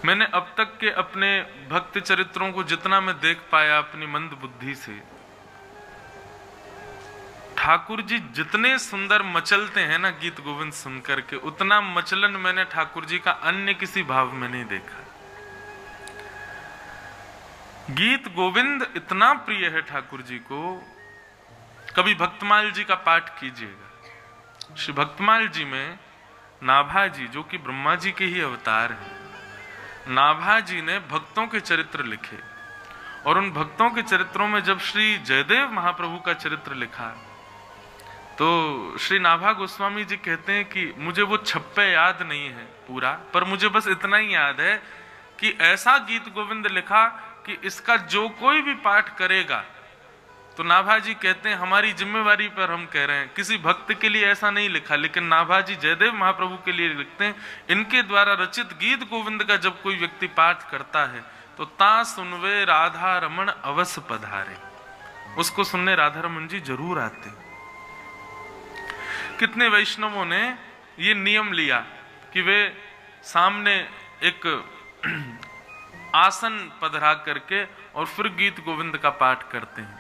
मैंने अब तक के अपने भक्त चरित्रों को जितना मैं देख पाया अपनी मंद बुद्धि से, ठाकुर जी जितने सुंदर मचलते हैं ना गीत गोविंद सुनकर के, उतना मचलन मैंने ठाकुर जी का अन्य किसी भाव में नहीं देखा। गीत गोविंद इतना प्रिय है ठाकुर जी को। कभी भक्तमाल जी का पाठ कीजिएगा। श्री भक्तमाल जी में नाभा जी, जो कि ब्रह्मा जी के ही अवतार हैं, नाभा जी ने भक्तों के चरित्र लिखे, और उन भक्तों के चरित्रों में जब श्री जयदेव महाप्रभु का चरित्र लिखा तो श्री नाभा गोस्वामी जी कहते हैं कि मुझे वो छप्पे याद नहीं है पूरा, पर मुझे बस इतना ही याद है कि ऐसा गीत गोविंद लिखा कि इसका जो कोई भी पाठ करेगा, तो नाभा जी कहते हैं हमारी जिम्मेवारी पर हम कह रहे हैं, किसी भक्त के लिए ऐसा नहीं लिखा, लेकिन नाभा जी जयदेव महाप्रभु के लिए लिखते हैं, इनके द्वारा रचित गीत गोविंद का जब कोई व्यक्ति पाठ करता है तो ता सुनवे राधा रमन अवश्य पधारे, उसको सुनने राधा रमन जी जरूर आते। कितने वैष्णवों ने ये नियम लिया कि वे सामने एक आसन पधरा करके और फिर गीत गोविंद का पाठ करते हैं।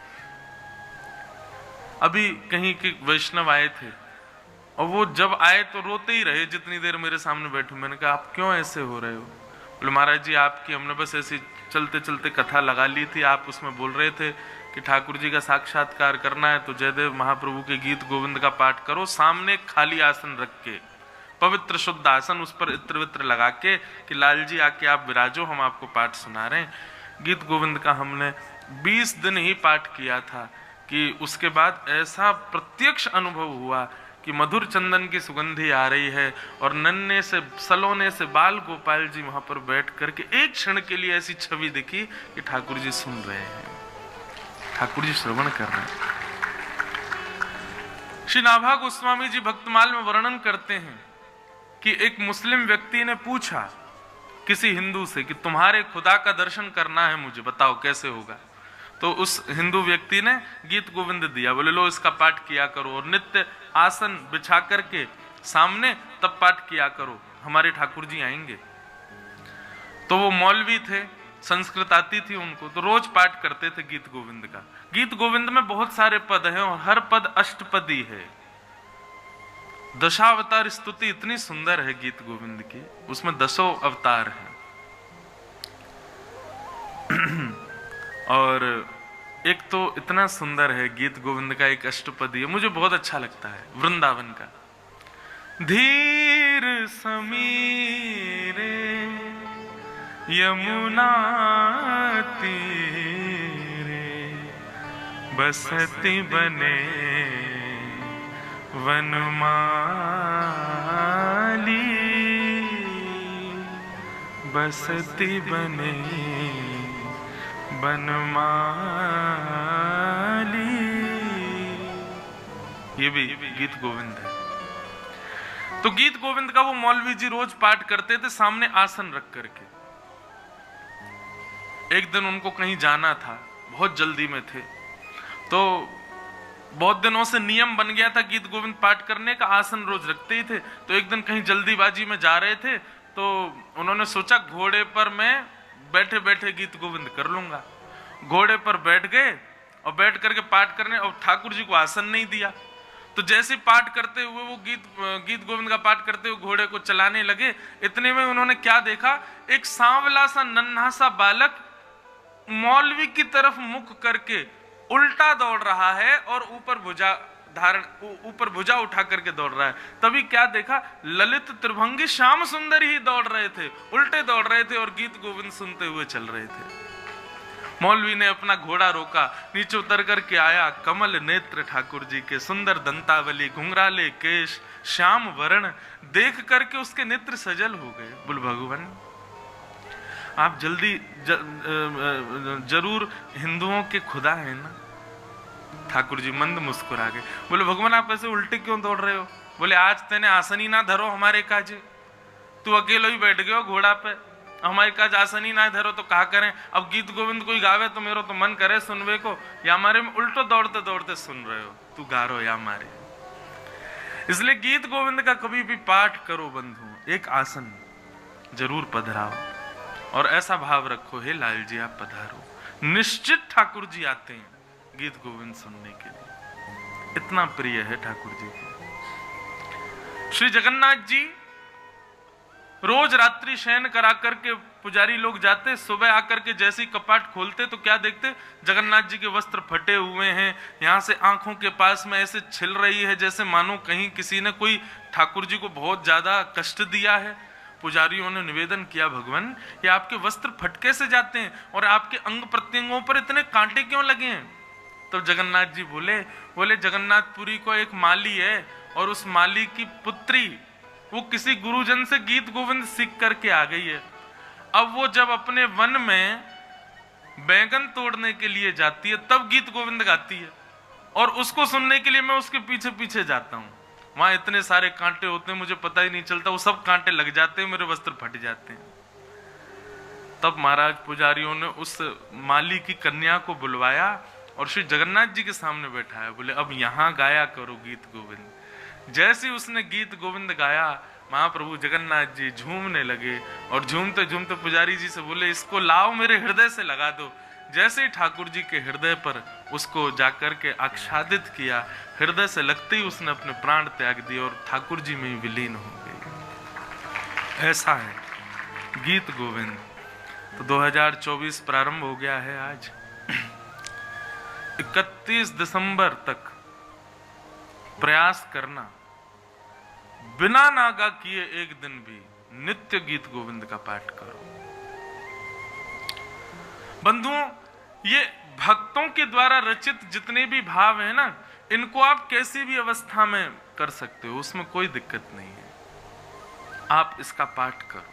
अभी कहीं के वैष्णव आए थे और वो जब आए तो रोते ही रहे जितनी देर मेरे सामने बैठे। मैंने कहा आप क्यों ऐसे हो रहे हो? बोले महाराज जी आपकी हमने बस ऐसी चलते चलते कथा लगा ली थी, आप उसमें बोल रहे थे कि ठाकुर जी का साक्षात्कार करना है तो जयदेव महाप्रभु के गीत गोविंद का पाठ करो, सामने खाली आसन रख के, पवित्र शुद्ध आसन, उस पर इत्र वित्र लगा के कि लाल जी आके आप विराजो, हम आपको पाठ सुना रहे हैं। गीत गोविंद का हमने 20 दिन ही पाठ किया था कि उसके बाद ऐसा प्रत्यक्ष अनुभव हुआ कि मधुर चंदन की सुगंधी आ रही है और नन्हे से सलोने से बाल गोपाल जी वहां पर बैठ करके एक क्षण के लिए ऐसी छवि दिखी कि ठाकुर जी सुन रहे हैं, ठाकुर जी श्रवण कर रहे हैं। श्री नाभा गोस्वामी जी भक्तमाल में वर्णन करते हैं कि एक मुस्लिम व्यक्ति ने पूछा किसी हिंदू से कि तुम्हारे खुदा का दर्शन करना है मुझे, बताओ कैसे होगा। तो उस हिंदू व्यक्ति ने गीत गोविंद दिया, बोले लो इसका पाठ किया करो और नित्य आसन बिछा करके सामने तब पाठ किया करो, हमारे ठाकुर जी आएंगे। तो वो मौलवी थे, संस्कृत आती थी उनको, तो रोज पाठ करते थे गीत गोविंद का। गीत गोविंद में बहुत सारे पद हैं और हर पद अष्टपदी है। दशावतार स्तुति इतनी सुंदर है गीत गोविंद की, उसमें 10 अवतार हैं। और एक तो इतना सुंदर है गीत गोविंद का एक अष्टपदी है, मुझे बहुत अच्छा लगता है, वृंदावन का। धीर समीरे यमुना तीरे बसती बने वनमाली, बसती बने बनमाली। ये भी गीत गोविंद है। तो गीत गोविंद का वो मौलवी जी रोज पाठ करते थे सामने आसन रख करके। एक दिन उनको कहीं जाना था, बहुत जल्दी में थे, तो बहुत दिनों से नियम बन गया था गीत गोविंद पाठ करने का, आसन रोज रखते ही थे। तो एक दिन कहीं जल्दीबाजी में जा रहे थे तो उन्होंने सोचा घोड़े पर मैं बैठे बैठे गीत गोविंद कर लूंगा। घोड़े पर बैठ गए और बैठ करके पाठ करने, और ठाकुर जी को आसन नहीं दिया। तो जैसे पाठ करते हुए वो गीत गोविंद का पाठ करते हुए घोड़े को चलाने लगे, इतने में उन्होंने क्या देखा, एक सांवला सा नन्हा सा बालक मौलवी की तरफ मुख करके उल्टा दौड़ रहा है और ऊपर भुजा उठा करके दौड़ रहा है। तभी क्या देखा, ललित त्रिभंगी श्याम सुंदर ही दौड़ रहे थे, उल्टे दौड़ रहे थे और गीत गोविंद सुनते हुए चल रहे थे। मौलवी ने अपना घोड़ा रोका, नीचे उतर करके आया, कमल नेत्र ठाकुर जी के, सुंदर दंतावली, घुंघराले केश, श्याम वर्ण, देख करके उसके नेत्र सजल हो गए। बोल भगवान आप जल्दी जरूर हिंदुओं के खुदा है ना। ठाकुर जी मंद मुस्कुरा गए, बोले भगवान आप ऐसे उल्टे क्यों दौड़ रहे हो? बोले आज तेने आसन ही ना धरो हमारे काजे, तू अकेले ही बैठ गयो घोड़ा पे, हमारे काज आसन ही ना धरो तो कहा करें। अब गीत गोविंद कोई गावे तो मेरा तो मन करे सुनवे को, या हमारे में उल्टो दौड़ते दौड़ते सुन रहे हो, तू गा रहे हो या हमारे। इसलिए गीत गोविंद का कभी भी पाठ करो बंधु, एक आसन जरूर पधराओ। और ऐसा भाव रखो, हे लाल जी आप पधारो। निश्चित ठाकुर जी आते हैं गीत गोविंद सुनने के लिए, इतना प्रिय है ठाकुर जी को। श्री जगन्नाथ जी रोज रात्रि शयन करा करके पुजारी लोग जाते, सुबह आकर के जैसे ही कपाट खोलते तो क्या देखते, जगन्नाथ जी के वस्त्र फटे हुए हैं, यहाँ से आंखों के पास में ऐसे छिल रही है जैसे मानो कहीं किसी ने कोई ठाकुर जी को बहुत ज्यादा कष्ट दिया है। पुजारियों ने निवेदन किया, भगवान ये आपके वस्त्र फटके से जाते हैं और आपके अंग प्रत्यंगों पर इतने कांटे क्यों लगे हैं? तो जगन्नाथ जी बोले जगन्नाथपुरी को एक माली है और उस माली की पुत्री वो किसी गुरुजन से गीत गोविंद सीख करके आ गई है। अब वो जब अपने वन में बैंगन तोड़ने के लिए जाती है तब गीत गोविंद गाती है और उसको सुनने के लिए मैं उसके पीछे पीछे जाता हूँ। वहां इतने सारे कांटे होते हैं, मुझे पता ही नहीं चलता, वो सब कांटे लग जाते हैं, मेरे वस्त्र फट जाते हैं। तब महाराज पुजारियों ने उस माली की कन्या को बुलवाया और श्री जगन्नाथ जी के सामने बैठाया, बोले अब यहाँ गाया करो गीत गोविंद। जैसे उसने गीत गोविंद गाया, महाप्रभु जगन्नाथ जी झूमने लगे और झूमते झूमते पुजारी जी से बोले इसको लाओ मेरे हृदय से लगा दो। जैसे ही ठाकुर जी के हृदय पर उसको जाकर के आच्छादित किया, हृदय से लगते ही उसने अपने प्राण त्याग दिए और ठाकुर जी में ही विलीन हो गई। ऐसा है गीत गोविंद। तो 2024 प्रारंभ हो गया है आज। 31 दिसंबर तक प्रयास करना, बिना नागा किए एक दिन भी नित्य गीत गोविंद का पाठ करो। बंधुओं, ये भक्तों के द्वारा रचित जितने भी भाव है ना, इनको आप कैसी भी अवस्था में कर सकते हो, उसमें कोई दिक्कत नहीं है। आप इसका पाठ करो,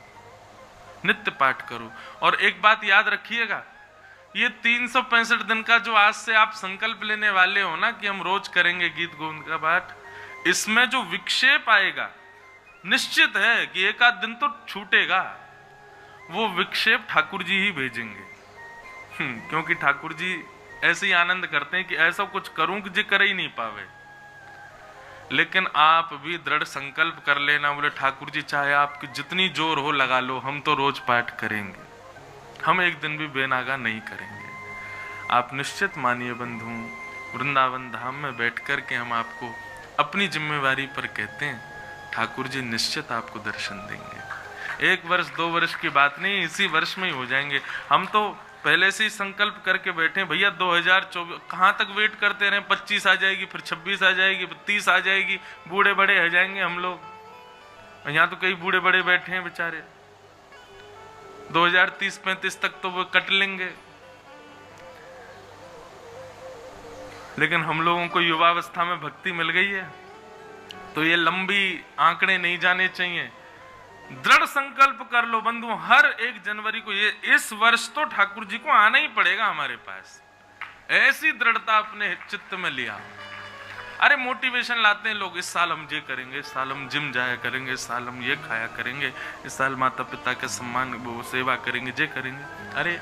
नित्य पाठ करो। और एक बात याद रखिएगा, ये 365 दिन का जो आज से आप संकल्प लेने वाले हो ना कि हम रोज करेंगे गीत गोविंद का पाठ, इसमें जो विक्षेप आएगा निश्चित है कि एक आध दिन तो छूटेगा। वो विक्षेप ठाकुर जी ही भेजेंगे, क्योंकि ठाकुर जी ऐसे ही आनंद करते हैं कि ऐसा कुछ करूं कि जे कर ही नहीं पावे। लेकिन आप भी दृढ़ संकल्प कर लेना, बोले ठाकुर जी चाहे आपकी जितनी जोर हो लगा लो, हम तो रोज पाठ करेंगे, हम एक दिन भी बेनागा नहीं करेंगे। आप निश्चित मानिए बंधु, वृंदावन धाम में बैठ कर के हम आपको अपनी जिम्मेवारी पर कहते हैं, ठाकुर जी निश्चित आपको दर्शन देंगे। 1 वर्ष 2 वर्ष की बात नहीं, इसी वर्ष में ही हो जाएंगे। हम तो पहले से ही संकल्प करके बैठे हैं, भैया 2024 कहाँ तक वेट करते रहे, 25 आ जाएगी, फिर 26 आ जाएगी, फिर 30 आ जाएगी, बूढ़े बड़े हो जाएंगे हम लोग। यहाँ तो कई बूढ़े बड़े बैठे हैं बेचारे, 2030-35 तक तो वो कट लेंगे। लेकिन हम लोगों को युवावस्था में भक्ति मिल गई है, तो ये लंबी आंकड़े नहीं जाने चाहिए। दृढ़ संकल्प कर लो बंधु, हर 1 जनवरी को ये इस वर्ष तो ठाकुर जी को आना ही पड़ेगा हमारे पास। ऐसी दृढ़ता अपने चित्त में लिया। अरे मोटिवेशन लाते हैं लोग, इस साल हम ये करेंगे, इस साल हम जिम जाया करेंगे, इस साल हम ये खाया करेंगे, इस साल माता पिता के सम्मान वो सेवा करेंगे, ये करेंगे। अरे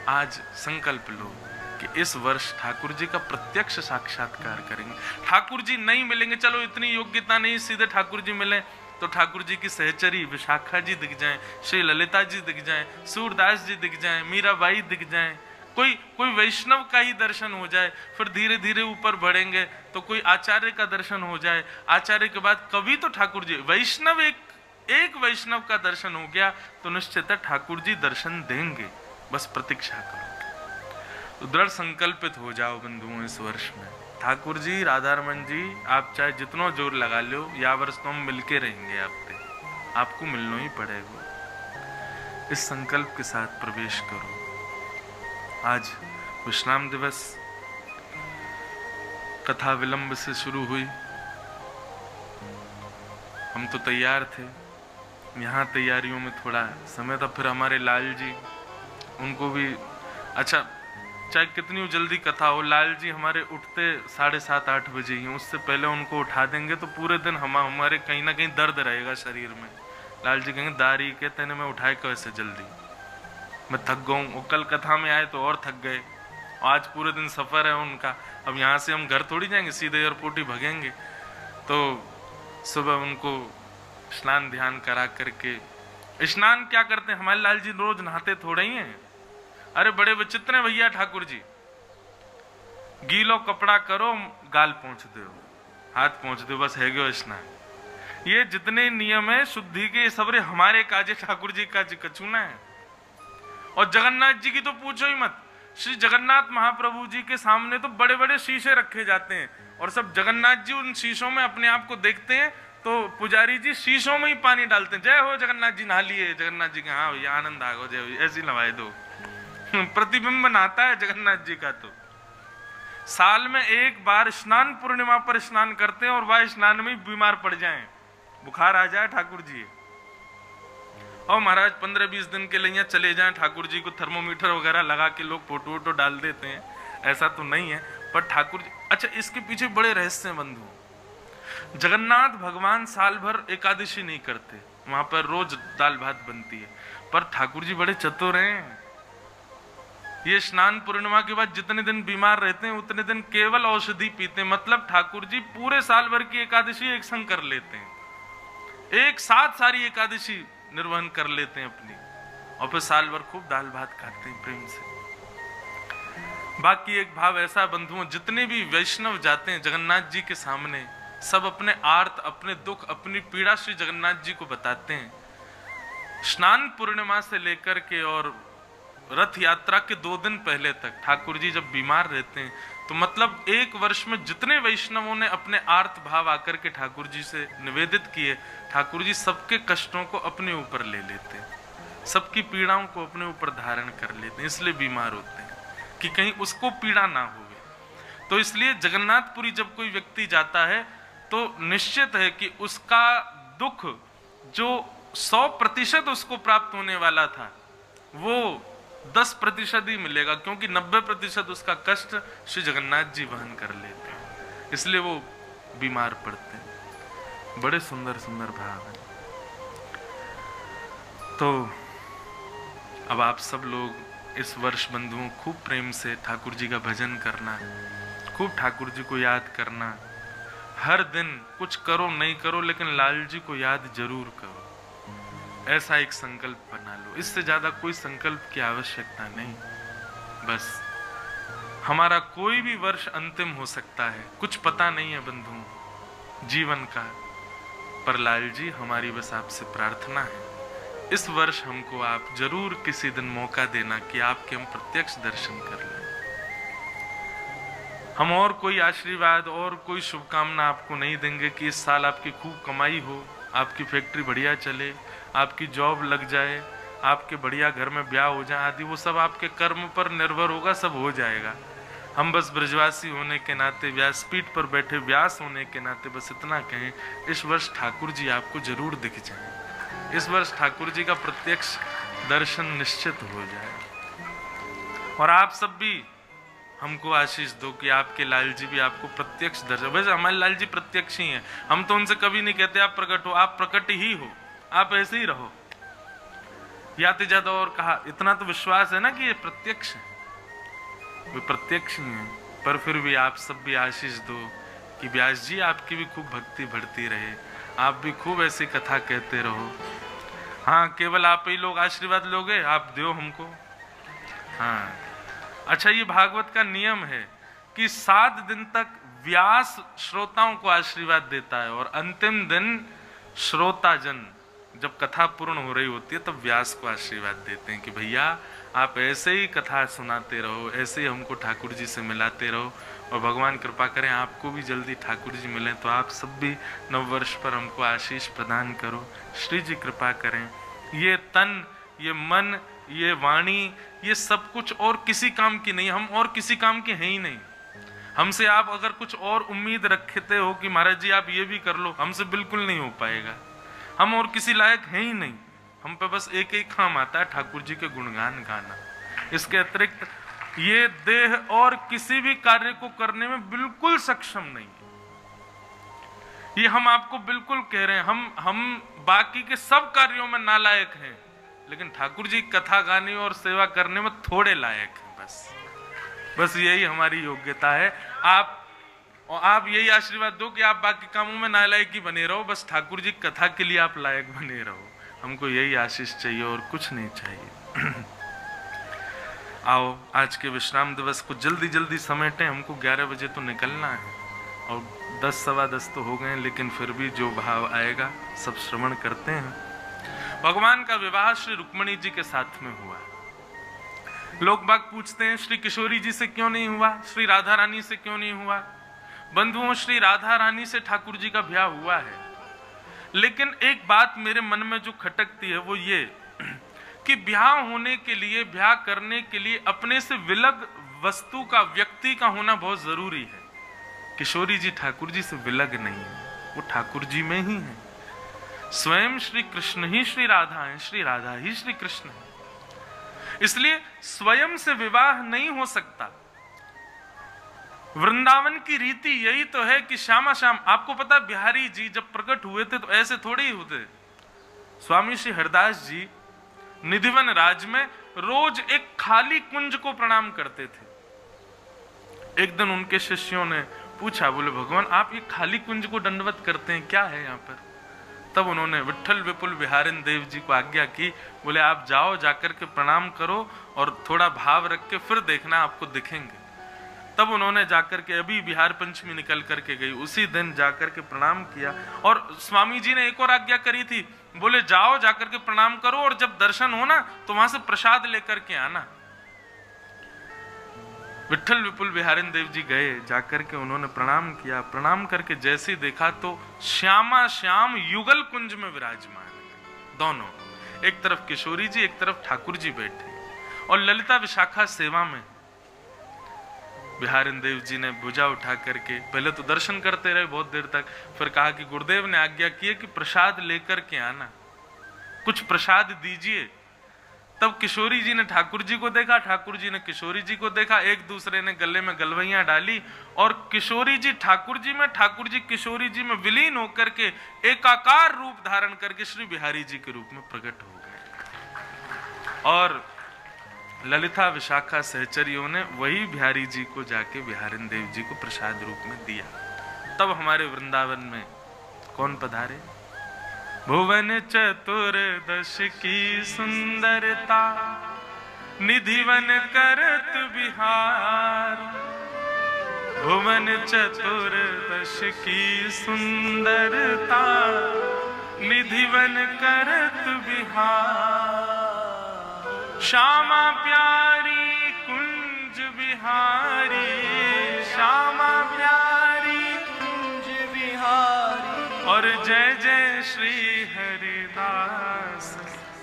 आज संकल्प लो कि इस वर्ष ठाकुर जी का प्रत्यक्ष साक्षात्कार करेंगे। ठाकुर जी नहीं मिलेंगे, चलो इतनी योग्यता नहीं सीधे ठाकुर जी मिले, तो ठाकुर जी की सहचरी विशाखा जी दिख जाएं, श्री ललिता जी दिख जाएं, सूरदास जी दिख जाएं, मीराबाई दिख जाएं, कोई वैष्णव का ही दर्शन हो जाए, फिर धीरे धीरे ऊपर बढ़ेंगे तो कोई आचार्य का दर्शन हो जाए, आचार्य के बाद कभी तो ठाकुर जी, वैष्णव एक वैष्णव का दर्शन हो गया तो निश्चित ठाकुर जी दर्शन देंगे। बस प्रतीक्षा करो। तो दृढ़ संकल्पित हो जाओ बंधुओं इस वर्ष में। ठाकुर जी, राधारमन जी, आप चाहे जितना जोर लगा लो, या वर्ष तो हम मिलके रहेंगे आपको मिलना ही पड़ेगा। इस संकल्प के साथ प्रवेश करो। आज विश्राम दिवस, कथा विलंब से शुरू हुई, हम तो तैयार थे, यहाँ तैयारियों में थोड़ा समय था। फिर हमारे लाल जी, उनको भी अच्छा, चाहे कितनी जल्दी कथा हो, लाल जी हमारे उठते 7:30-8 बजे ही, उससे पहले उनको उठा देंगे तो पूरे दिन हमारे कहीं ना कहीं दर्द रहेगा शरीर में। लाल जी कहेंगे दारी के तेने मैं उठाए कैसे जल्दी, मैं थक गऊँ। वो कल कथा में आए तो और थक गए, आज पूरे दिन सफर है उनका। अब यहाँ से हम घर थोड़ी जाएंगे, सीधे एयरपोर्ट ही भगेंगे। तो सुबह उनको स्नान ध्यान करा करके स्नान क्या करते हैं, हमारे लाल जी रोज नहाते थोड़े ही हैं। अरे बड़े विचित्र हैं भैया ठाकुर जी, गीलो कपड़ा करो, गाल पहुंच दो, हाथ पहुंच दो, बस है गयो स्नान। ये जितने नियम है शुद्धि के सबरे हमारे काजे ठाकुर जी का कचूना है। और जगन्नाथ जी की तो पूछो ही मत। श्री जगन्नाथ महाप्रभु जी के सामने तो बड़े बड़े शीशे रखे जाते हैं और सब जगन्नाथ जी उन शीशों में अपने आप को देखते हैं, तो पुजारी जी शीशों में ही पानी डालते हैं, जय हो जगन्नाथ जी नहा लिए। जगन्नाथ जी के हाँ भैया आनंद आ गो, जय हो, ऐसी नवाए दो। प्रतिबिंब नहाता है जगन्नाथ जी का। तो साल में एक बार स्नान पूर्णिमा पर स्नान करते हैं और वह स्नान में बीमार पड़ जाएं, बुखार आ जाए ठाकुर जी, और महाराज 15-20 दिन के लिए चले जाएं, ठाकुर जी को थर्मोमीटर वगैरह लगा के लोग फोटो वोटो डाल देते हैं, ऐसा तो नहीं है। पर ठाकुर जी, अच्छा इसके पीछे बड़े रहस्य हैं बंधु। जगन्नाथ भगवान साल भर एकादशी नहीं करते, वहां पर रोज दाल भात बनती है, पर ठाकुर जी बड़े चतुर हैं। ये स्नान पूर्णिमा के बाद जितने दिन बीमार रहते हैं उतने दिन केवल औषधि पीते हैं। मतलब ठाकुर जी पूरे साल भर की एकादशी एक संग कर लेते हैं, एक साथ सारी एकादशी निर्वहन कर लेते हैं अपनी, और फिर साल भर खूब दाल भात खाते हैं प्रेम से। बाकी एक भाव ऐसा बंधुओं, जितने भी वैष्णव जाते हैं जगन्नाथ जी के सामने, सब अपने आर्त, अपने दुख, अपनी पीड़ा श्री जगन्नाथ जी को बताते हैं। स्नान पूर्णिमा से लेकर के और रथ यात्रा के 2 दिन पहले तक ठाकुर जी जब बीमार रहते हैं, तो मतलब एक वर्ष में जितने वैष्णवों ने अपने आर्त भाव आकर के ठाकुर जी से निवेदित किए, ठाकुर जी सबके कष्टों को अपने ऊपर ले लेते हैं, सबकी पीड़ाओं को अपने ऊपर धारण कर लेते हैं। इसलिए बीमार होते हैं कि कहीं उसको पीड़ा ना हो। तो इसलिए जगन्नाथपुरी जब कोई व्यक्ति जाता है तो निश्चित है कि उसका दुख जो 100% उसको प्राप्त होने वाला था, वो 10% ही मिलेगा, क्योंकि 90% उसका कष्ट श्री जगन्नाथ जी वहन कर लेते हैं, इसलिए वो बीमार पड़ते हैं। बड़े सुंदर सुंदर भाव हैं। तो अब आप सब लोग इस वर्ष बंधुओं खूब प्रेम से ठाकुर जी का भजन करना, खूब ठाकुर जी को याद करना। हर दिन कुछ करो नहीं करो, लेकिन लाल जी को याद जरूर करो, ऐसा एक संकल्प बना लो। इससे ज्यादा कोई संकल्प की आवश्यकता नहीं। बस हमारा कोई भी वर्ष अंतिम हो सकता है, कुछ पता नहीं है बंधुओं जीवन का, पर लाल जी हमारी बस आपसे प्रार्थना है, इस वर्ष हमको आप जरूर किसी दिन मौका देना कि आपके हम प्रत्यक्ष दर्शन कर लें। हम और कोई आशीर्वाद और कोई शुभकामना आपको नहीं देंगे कि इस साल आपकी खूब कमाई हो, आपकी फैक्ट्री बढ़िया चले, आपकी जॉब लग जाए, आपके बढ़िया घर में ब्याह हो जाए आदि। वो सब आपके कर्म पर निर्भर होगा, सब हो जाएगा। हम बस ब्रजवासी होने के नाते, व्यासपीठ पर बैठे व्यास होने के नाते बस इतना कहें, इस वर्ष ठाकुर जी आपको जरूर दिख जाए, इस वर्ष ठाकुर जी का प्रत्यक्ष दर्शन निश्चित हो जाए। और आप सब भी हमको आशीष दो कि आपके लाल जी भी आपको प्रत्यक्ष दर्शन। वैसे हमारे लाल जी प्रत्यक्ष ही हैं, हम तो उनसे कभी नहीं कहते आप प्रकट हो, आप प्रकट ही हो, आप ऐसे ही रहो। याते ज्यादा और कहा, इतना तो विश्वास है ना कि ये प्रत्यक्ष है, वे प्रत्यक्ष ही है। पर फिर भी आप सब भी आशीष दो कि व्यास जी आपकी भी खूब भक्ति बढ़ती रहे, आप भी खूब ऐसी कथा कहते रहो। हाँ, केवल आप ही लोग आशीर्वाद लोगे, आप दो हमको। हाँ, अच्छा, ये भागवत का नियम है कि 7 दिन तक व्यास श्रोताओं को आशीर्वाद देता है, और अंतिम दिन श्रोता जन जब कथा पूर्ण हो रही होती है तब व्यास को आशीर्वाद देते हैं कि भैया आप ऐसे ही कथा सुनाते रहो, ऐसे ही हमको ठाकुर जी से मिलाते रहो, और भगवान कृपा करें आपको भी जल्दी ठाकुर जी मिलें, तो आप सब भी नववर्ष पर हमको आशीष प्रदान करो। श्री जी कृपा करें। ये तन, ये मन, ये वाणी, ये सब कुछ और किसी काम की नहीं, हम और किसी काम के हैं ही नहीं। हमसे आप अगर कुछ और उम्मीद रखते हो कि महाराज जी आप ये भी कर लो, हमसे बिल्कुल नहीं हो पाएगा। हम और किसी लायक हैं ही नहीं, हम पे बस एक ही काम आता है, ठाकुर जी के गुणगान गाना। इसके अतिरिक्त ये देह और किसी भी कार्य को करने में बिल्कुल सक्षम नहीं है। ये हम आपको बिल्कुल कह रहे हैं, हम बाकी के सब कार्यों में नालायक हैं, लेकिन ठाकुर जी कथा गाने और सेवा करने में थोड़े लायक हैं। बस यही हमारी योग्यता है। आप यही आशीर्वाद दो कि आप बाकी कामों में नालायक ही बने रहो, बस ठाकुर जी कथा के लिए आप लायक बने रहो। हमको यही आशीष चाहिए और कुछ नहीं चाहिए। आओ आज के विश्राम दिवस को जल्दी जल्दी समेटें, हमको 11 बजे तो निकलना है और 10 सवा 10 तो हो गए, लेकिन फिर भी जो भाव आएगा सब श्रवण करते हैं। भगवान का विवाह श्री रुक्मिणी जी के साथ में हुआ। लोग बाग पूछते हैं श्री किशोरी जी से क्यों नहीं हुआ, श्री राधा रानी से क्यों नहीं हुआ। बंधुओं, श्री राधा रानी से ठाकुर जी का ब्याह हुआ है, लेकिन एक बात मेरे मन में जो खटकती है वो ये कि ब्याह होने के लिए, ब्याह करने के लिए अपने से विलग वस्तु का, व्यक्ति का होना बहुत जरूरी है। किशोरी जी ठाकुर जी से विलग नहीं है, वो ठाकुर जी में ही है। स्वयं श्री कृष्ण ही श्री राधा है, श्री राधा ही श्री कृष्ण है। इसलिए स्वयं से विवाह नहीं हो सकता। वृंदावन की रीति यही तो है कि श्यामा श्याम, आपको पता बिहारी जी जब प्रकट हुए थे तो ऐसे थोड़े ही होते। स्वामी श्री हरदास जी निधिवन राज में रोज एक खाली कुंज को प्रणाम करते थे। एक दिन उनके शिष्यों ने पूछा, बोले भगवान आप ये खाली कुंज को दंडवत करते हैं, क्या है यहाँ पर? तब उन्होंने विट्ठल विपुल बिहारिन देव जी को आज्ञा की, बोले आप जाओ, जाकर के प्रणाम करो और थोड़ा भाव रख के फिर देखना आपको दिखेंगे। तब उन्होंने जाकर के, अभी बिहार पंचमी निकल करके गई, उसी दिन जाकर के प्रणाम किया। और स्वामी जी ने एक और आज्ञा करी थी, बोले जाओ जाकर के प्रणाम करो और जब दर्शन हो ना तो वहां से प्रसाद लेकर के आना। विट्ठल विपुल बिहारिन देव जी गए, जाकर के उन्होंने प्रणाम किया। प्रणाम करके जैसे ही देखा तो श्यामा श्याम युगल कुंज में विराजमान है दोनों, एक तरफ किशोरी जी, एक तरफ ठाकुर जी बैठे। और ललिता विशाखा सेवा में बिहारिन देव जी ने भुजा उठा करके पहले तो दर्शन करते रहे बहुत देर तक, फिर कहा कि गुरुदेव ने आज्ञा की है कि प्रसाद लेकर के आना, कुछ प्रसाद दीजिए। तब किशोरी जी ने ठाकुर जी को देखा, ठाकुर जी ने किशोरी जी को देखा, एक दूसरे ने गले में गलवैयां डाली और किशोरी जी ठाकुर जी में, ठाकुर जी किशोरी जी में विलीन होकर के एकाकार रूप धारण करके श्री बिहारी जी के रूप में प्रकट हो गए। और ललिता विशाखा सहचरियों ने वही बिहारी जी को जाके बिहारिन देव जी को प्रसाद रूप में दिया। तब हमारे वृंदावन में कौन पधारे? भुवन चतुर्दश की सुंदरता, निधिवन करत बिहार। भुवन चतुर्दश की सुंदरता, निधिवन करत बिहार। श्यामा प्यारी कुंज बिहारी, श्यामा प्यारी कुंज बिहारी। और जय जय श्री हरिदास,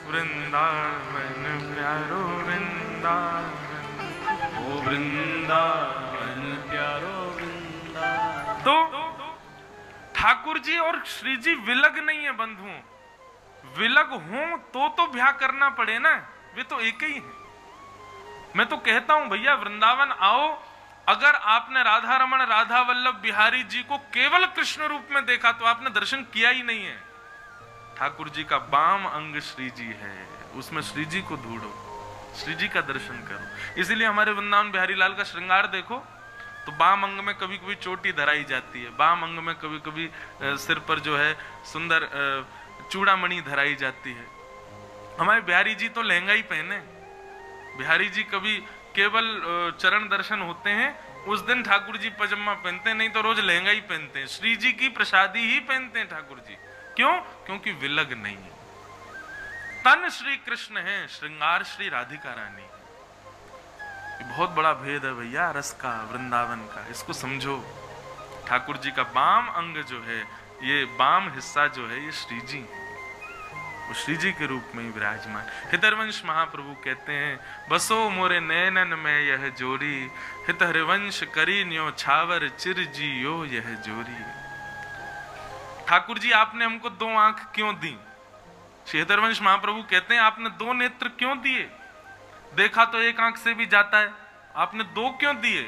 वृंदावन प्यारो वृंदावन, ओ वृंदावन प्यारो वृंदावन। तो ठाकुर जी और श्री जी विलग नहीं है बंधुओं। विलग हो तो ब्याह करना पड़े ना, वे तो एक ही है। मैं तो कहता हूं भैया वृंदावन आओ, अगर आपने राधा रमण राधा वल्लभ बिहारी जी को केवल कृष्ण रूप में देखा तो आपने दर्शन किया ही नहीं है। ठाकुर जी का बाम अंग श्री जी है, उसमें श्री जी को ढूंढो, श्री जी का दर्शन करो। इसीलिए हमारे वृंदावन बिहारी लाल का श्रृंगार देखो तो बाम अंग में कभी कभी चोटी धराई जाती है, बाम अंग में कभी कभी सिर पर जो है सुंदर चूड़ामणि धराई जाती है। हमारे बिहारी जी तो लहंगा ही पहने। बिहारी जी कभी केवल चरण दर्शन होते हैं उस दिन ठाकुर जी पजामा पहनते हैं, नहीं तो रोज लहंगा ही पहनते हैं। श्री जी की प्रसादी ही पहनते हैं ठाकुर जी। क्यों? क्योंकि विलग नहीं है। तन श्री कृष्ण है, श्रृंगार श्री राधिका रानी। बहुत बड़ा भेद है भैया रस का, वृंदावन का, इसको समझो। ठाकुर जी का बाम अंग जो है, ये बाम हिस्सा जो है, ये श्री जी है, वो श्री जी के रूप में विराजमान। हितरवंश महाप्रभु कहते हैं, बसो मोरे नैनन में यह जोरी, हित हरिवंश करी न्यो छावर चिर जियो यह जोरी। ठाकुर जी आपने हमको 2 आंख क्यों दी? श्री हितरवंश महाप्रभु कहते हैं आपने 2 नेत्र क्यों दिए? देखा तो एक आंख से भी जाता है, आपने 2 क्यों दिए?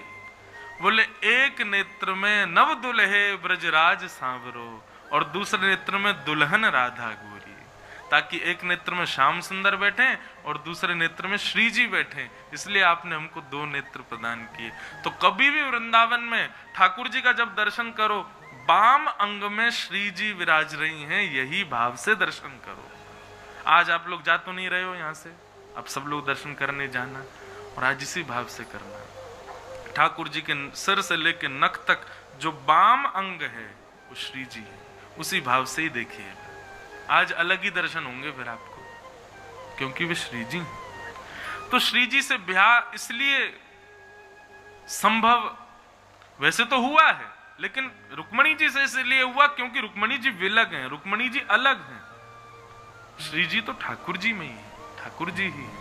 बोले एक नेत्र में नव दुल्हे ब्रजराज सांवरो और दूसरे नेत्र में दुल्हन राधा गोरी, ताकि एक नेत्र में श्याम सुंदर बैठे और दूसरे नेत्र में श्री जी बैठे। इसलिए आपने हमको 2 नेत्र प्रदान किए। तो कभी भी वृंदावन में ठाकुर जी का जब दर्शन करो, बाम अंग में श्री जी विराज रही हैं, यही भाव से दर्शन करो। आज आप लोग जा तो नहीं रहे हो यहाँ से, अब सब लोग दर्शन करने जाना, और आज इसी भाव से करना। ठाकुर जी के सिर से लेकर नख तक जो बाम अंग है वो श्री जी है, उसी भाव से ही देखिएगा। आज अलग ही दर्शन होंगे फिर आपको, क्योंकि वे श्री जी हैं। तो श्री जी से ब्याह इसलिए संभव वैसे तो हुआ है, लेकिन रुक्मणी जी से इसलिए हुआ क्योंकि रुक्मणी जी विलग हैं, रुक्मणी जी अलग हैं। श्री जी तो ठाकुर जी में ही है, ठाकुर जी ही है।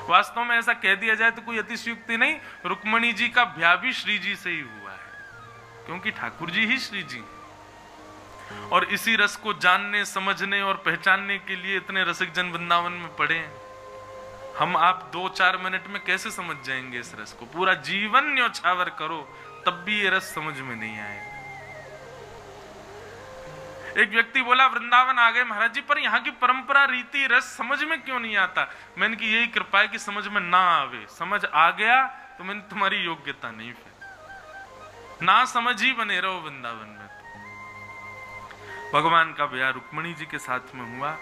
वास्तव में ऐसा कह दिया जाए तो कोई अतिशयोक्ति नहीं, रुक्मणी जी का ब्याह भी श्री जी से ही हुआ है, क्योंकि ठाकुर जी ही श्री जी हैं। और इसी रस को जानने, समझने और पहचानने के लिए इतने रसिक जन वृंदावन में पड़े हैं। हम आप 2-4 मिनट में कैसे समझ जाएंगे इस रस को? पूरा जीवन न्योछावर करो तब भी ये रस समझ में नहीं आएगा। एक व्यक्ति बोला वृंदावन आ गए महाराज जी, पर यहाँ की परंपरा रीति रस समझ में क्यों नहीं आता? मैंने की यही कृपा है कि समझ में ना आवे, समझ आ गया तो मैंने तुम्हारी योग्यता नहीं, फिर ना समझ ही बने रहो वृंदावन में। तो भगवान का ब्याह रुक्मणी जी के साथ में हुआ।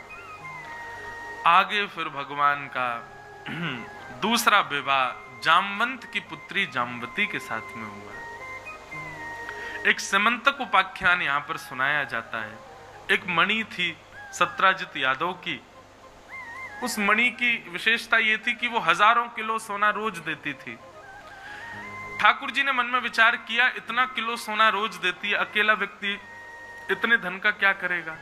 आगे फिर भगवान का दूसरा विवाह जामवंत की पुत्री जामवती के साथ में हुआ। एक समंतक उपाख्यान यहां पर सुनाया जाता है। एक मणि थी सत्राजित यादव की। उस मणि की विशेषता यह थी कि वो हजारों किलो सोना रोज देती थी। ठाकुर जी ने मन में विचार किया, इतना किलो सोना रोज देती है, अकेला व्यक्ति इतने धन का क्या करेगा?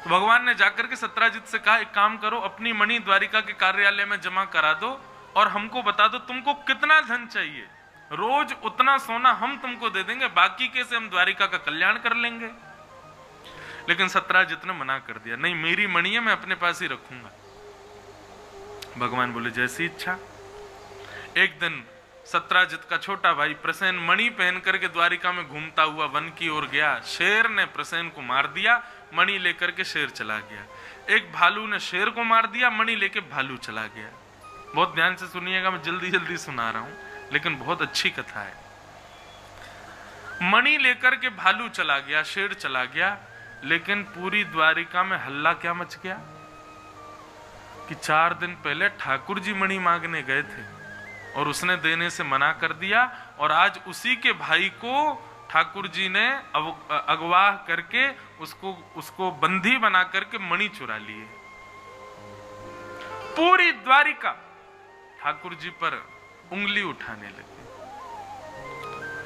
तो भगवान ने जाकर के सत्राजित से कहा, एक काम करो, अपनी मणि द्वारिका के कार्यालय में जमा करा दो और हमको बता दो तुमको कितना धन चाहिए, रोज उतना सोना हम तुमको दे देंगे, बाकी के से हम द्वारिका का कल्याण कर लेंगे। लेकिन सत्राजित ने मना कर दिया, नहीं मेरी मणि है, मैं अपने पास ही रखूंगा। भगवान बोले जैसी इच्छा। एक दिन सत्राजित का छोटा भाई प्रसेन मणि पहन करके द्वारिका में घूमता हुआ वन की ओर गया। शेर ने प्रसेन को मार दिया, मणि लेकर के शेर चला गया। एक भालू ने शेर को मार दिया, मणि लेके भालू चला गया। बहुत ध्यान से सुनिएगा, मैं जल्दी जल्दी सुना रहा हूं, लेकिन बहुत अच्छी कथा है। मणि लेकर के भालू चला गया, शेर चला गया, लेकिन पूरी द्वारिका में हल्ला क्या मच गया कि 4 दिन पहले ठाकुर जी मणि मांगने गए थे और उसने देने से मना कर दिया, और आज उसी के भाई को ठाकुर जी ने अगवा करके उसको बंदी बना करके मणि चुरा लिए। पूरी द्वारिका ठाकुर जी पर उंगली उठाने लगे।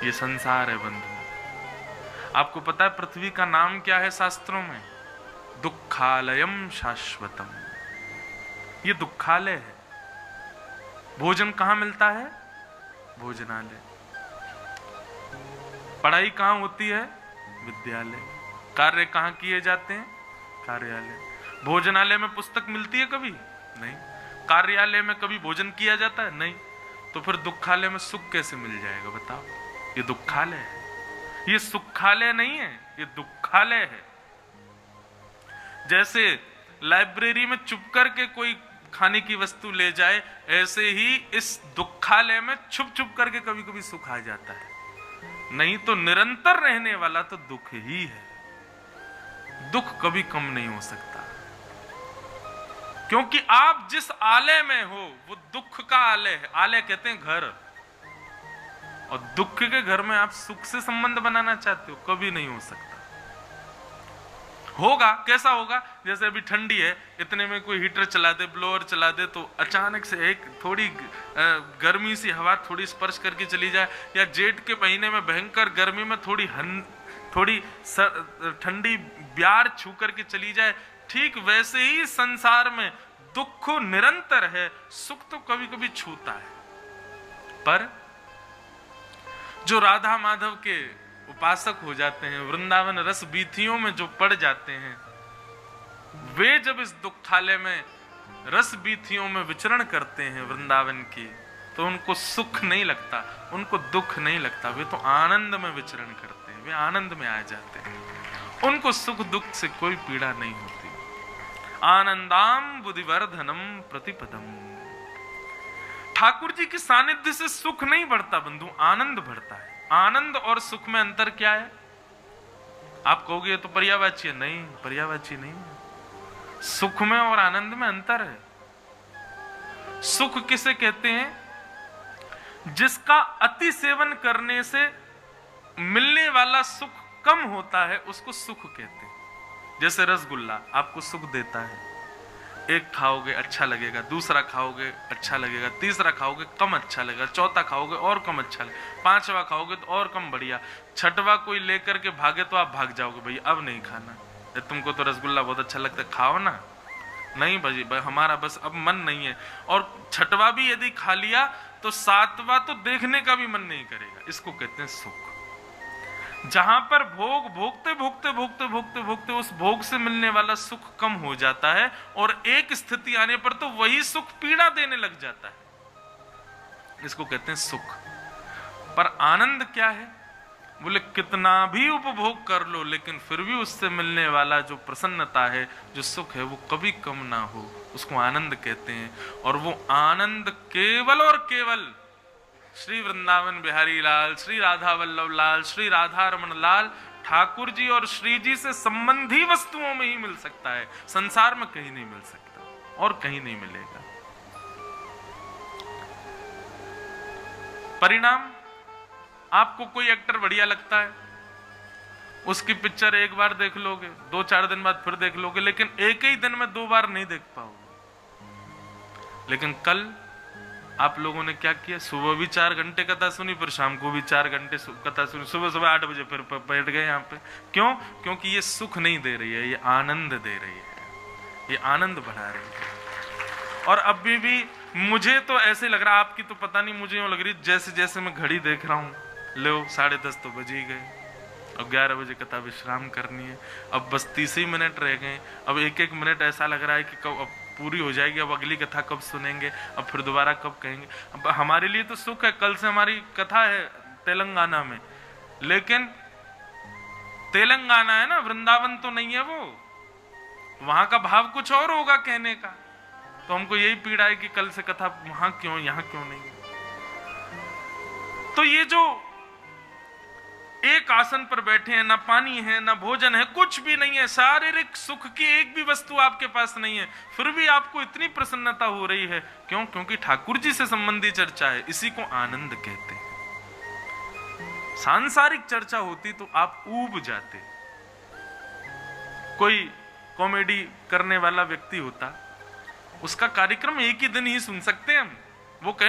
ये संसार है बंधु। आपको पता है पृथ्वी का नाम क्या है शास्त्रों में? दुखालयम शाश्वतम। ये दुखालय है। भोजन कहां मिलता है? भोजनालय। पढ़ाई कहां होती है? विद्यालय। कार्य कहां किए जाते हैं? कार्यालय। भोजनालय में पुस्तक मिलती है कभी? नहीं। कार्यालय में कभी भोजन किया जाता है? नहीं। तो फिर दुखालय में सुख कैसे मिल जाएगा बताओ? ये दुखालय है, ये सुखालय नहीं है, ये दुखालय है। जैसे लाइब्रेरी में चुप करके कोई खाने की वस्तु ले जाए, ऐसे ही इस दुखालय में छुप छुप करके कभी कभी सुख आ जाता है। नहीं तो निरंतर रहने वाला तो दुख ही है। दुख कभी कम नहीं हो सकता, क्योंकि आप जिस आलय में हो वो दुख का आलय है। आलय कहते हैं घर, और दुख के घर में आप सुख से संबंध बनाना चाहते हो, कभी नहीं हो सकता। होगा कैसा होगा? जैसे अभी ठंडी है, इतने में कोई हीटर चला दे, ब्लोअर चला दे, तो अचानक से एक थोड़ी गर्मी सी हवा थोड़ी स्पर्श करके चली जाए, या जेठ के महीने में भयंकर गर्मी में थोड़ी ठंडी ब्यार छू करके चली जाए, ठीक वैसे ही संसार में दुख निरंतर है, सुख तो कभी कभी छूता है। पर जो राधा माधव के उपासक हो जाते हैं, वृंदावन रस बीथियों में जो पड़ जाते हैं, वे जब इस दुखालय में रस बीथियों में विचरण करते हैं वृंदावन की, तो उनको सुख नहीं लगता, उनको दुख नहीं लगता, वे तो आनंद में विचरण करते हैं, वे आनंद में आ जाते हैं। उनको सुख दुख से कोई पीड़ा नहीं होती। आनंदाम बुद्धिवर्धनम प्रतिपदम। ठाकुर जी के सानिध्य से सुख नहीं बढ़ता बंधु, आनंद बढ़ता है। आनंद और सुख में अंतर क्या है? आप कहोगे तो पर्यायवाची है। नहीं, पर्यायवाची नहीं। सुख में और आनंद में अंतर है। सुख किसे कहते हैं? जिसका अति सेवन करने से मिलने वाला सुख कम होता है, उसको सुख कहते हैं। जैसे रसगुल्ला आपको सुख देता है, एक खाओगे अच्छा लगेगा, दूसरा खाओगे अच्छा लगेगा, तीसरा खाओगे कम अच्छा लगेगा, चौथा खाओगे और कम अच्छा लगेगा, पांचवा खाओगे तो और कम बढ़िया, छठवा कोई लेकर के भागे तो आप भाग जाओगे, भैया अब नहीं खाना, तुमको तो रसगुल्ला बहुत अच्छा लगता है, खाओ ना। नहीं भाई हमारा बस अब मन नहीं है। और छठवा भी यदि खा लिया तो सातवां तो देखने का भी मन नहीं करेगा। इसको कहते हैं सुख। जहां पर भोग भोगते भोगते भोगते भोगते भोगते उस भोग से मिलने वाला सुख कम हो जाता है और एक स्थिति आने पर तो वही सुख पीड़ा देने लग जाता है। इसको कहते हैं सुख। पर आनंद क्या है? बोले कितना भी उपभोग कर लो लेकिन फिर भी उससे मिलने वाला जो प्रसन्नता है, जो सुख है, वो कभी कम ना हो, उसको आनंद कहते हैं। और वो आनंद केवल और केवल श्री वृंदावन बिहारी लाल, श्री राधा वल्लभ लाल, श्री राधा रमन लाल ठाकुर जी और श्री जी से संबंधी वस्तुओं में ही मिल सकता है। संसार में कहीं नहीं मिल सकता और कहीं नहीं मिलेगा। परिणाम, आपको कोई एक्टर बढ़िया लगता है, उसकी पिक्चर एक बार देख लोगे, 2-4 दिन बाद फिर देख लोगे, लेकिन एक ही दिन में 2 बार नहीं देख पाओगे। लेकिन कल आप लोगों ने क्या किया? सुबह भी 4 घंटे कथा सुनी, फिर शाम को भी 4 घंटे कथा सुनी, सुबह 8 बजे फिर बैठ गए यहाँ पे। क्यों? क्योंकि ये सुख नहीं दे रही है, ये आनंद दे रही है, ये आनंद बढ़ा रही है। और अभी भी मुझे तो ऐसे लग रहा, आपकी तो पता नहीं, मुझे यूं लग रही जैसे जैसे मैं घड़ी देख रहा हूँ, लो 10:30 तो बज ही गए, अब 11 बजे कथा विश्राम करनी है, अब बस 30 ही मिनट रह गए। अब एक एक मिनट ऐसा लग रहा है कि कब अब पूरी हो जाएगी, अब अगली कथा कब सुनेंगे, अब फिर दोबारा कब कहेंगे। अब हमारे लिए तो सुख है, कल से हमारी कथा है तेलंगाना में, लेकिन तेलंगाना है ना, वृंदावन तो नहीं है वो, वहां का भाव कुछ और होगा कहने का। तो हमको यही पीड़ा है कि कल से कथा वहां क्यों, यहां क्यों नहीं। तो ये जो एक आसन पर बैठे हैं, ना पानी है, ना भोजन है, कुछ भी नहीं है, शारीरिक सुख की एक भी वस्तु आपके पास नहीं है, फिर भी आपको इतनी प्रसन्नता हो रही है, क्यों? क्योंकि ठाकुर जी से संबंधी चर्चा है। इसी को आनंद कहते हैं। सांसारिक चर्चा होती तो आप ऊब जाते। कोई कॉमेडी करने वाला व्यक्ति होता, उसका कार्यक्रम एक ही दिन ही सुन सकते हैं हम। वो